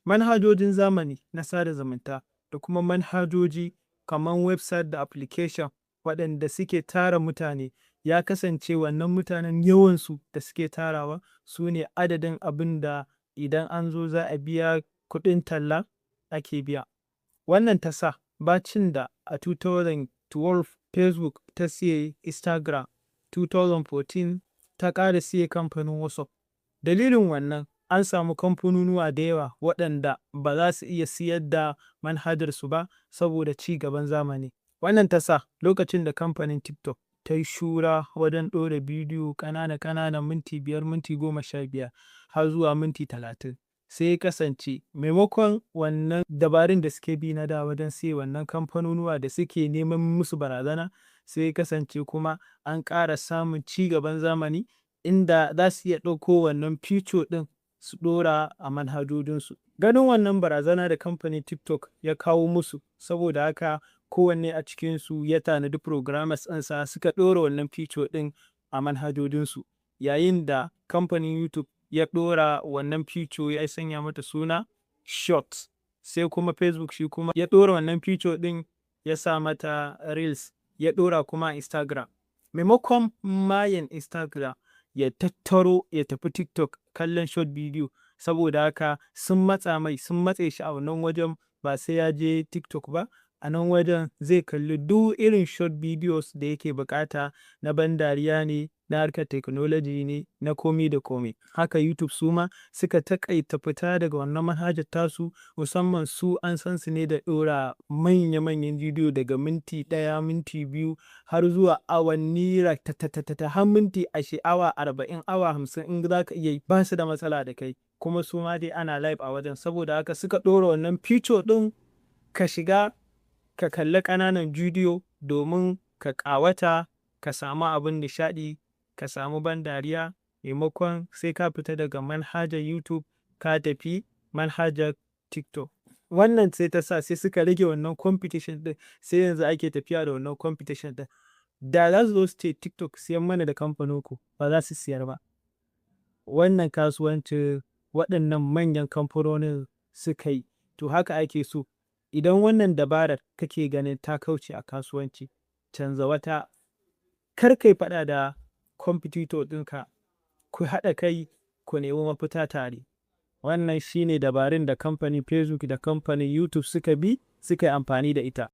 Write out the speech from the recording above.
Manhajojin zamani na sada zumunta da kuma manhajoji kamar website da application waɗanda suke tara mutane, ya kasance wannan mutanen yawansu da suke tarawa su ne adadin abin da idan an zo za a biya kuɗin talla ake biya. Wannan ta sa bacin da a 2012 Facebook ta siye Instagram, 2014 ta ƙara siye kamfanin WhatsApp. Dalilin wannan an samu kamfanonuwa da yawa waɗanda ba za su iya siyar da manhajarsu ba saboda ci gaban zamani. Wannan ta sa lokacin da kamfanin TikTok ta yi shura wajen ɗora bidiyo ƙanana minti 5, minti 15 har zuwa minti 30. Sai ya kasance maimakon wannan dabarun da suke bi na da wajen siye wannan kamfanonuwa da suke neman musu barazana, sai ya kasance kuma an ƙara samun ci gaban zamani inda za su iya ɗauko wannan feature ɗin su ɗora a manhajojinsu. Ganin wannan barazana da kamfanin TikTok ya kawo musu, saboda haka kowanne a cikinsu ya tanadi programmers ɗinsa suka ɗora wannan feature ɗin a manhajojinsu. Yayin da kamfanin YouTube ya ɗora wannan feature ya sanya mata suna Shorts, sai kuma Facebook shi kuma ya ɗora wannan feature ɗin ya sa mata Reels, ya ɗora kuma Instagram. Maimakon mayan Instagram ya tattaro ya tafi TikTok kallon short video, saboda haka sun matse shi a wannan wajen ba sai ya je TikTok ba. A nan wajen zai kalli duk irin short videos da yake bukata, na ban dariya ne, na harkar technology ne, na komi da komi. Haka YouTube su ma suka taƙaita fita daga wannan manhajar tasu, musamman su an san su ne da ɗora manya-manyan bidiyo daga minti 1, minti 2 har zuwa awanni har minti 20, awa 40, awa 50 in za ka iya yi, ba su da matsala da kai. Kuma su ma dai ana live a wajen, saboda haka suka ɗora wannan feature ɗin ka shiga ka kalli ƙananan bidiyo domin ka ƙawata, ka samu abin nishaɗi, ka samu ban dariya, maimakon sai ka fita daga manhajar YouTube ka tafi manhajar TikTok. Wannan sai ta sa sai suka rage wannan competition ɗin, sai yanzu ake tafiya da wannan competition ɗin. Da za su zo su ce TikTok siyan mana da kamfaninku, ba za su siyar ba. Wannan kasuwancin waɗannan manyan kamfanonin suka yi, to haka ake so. Idan wannan dabarar kake ganin ta kauce a kasuwanci, canza wata, kar kai faɗa da competitor ɗinka, ku haɗa kai ku nemi mafita tare. Wannan shine dabarun da kamfanin Facebook da kamfanin YouTube suka bi suka yi amfani da ita.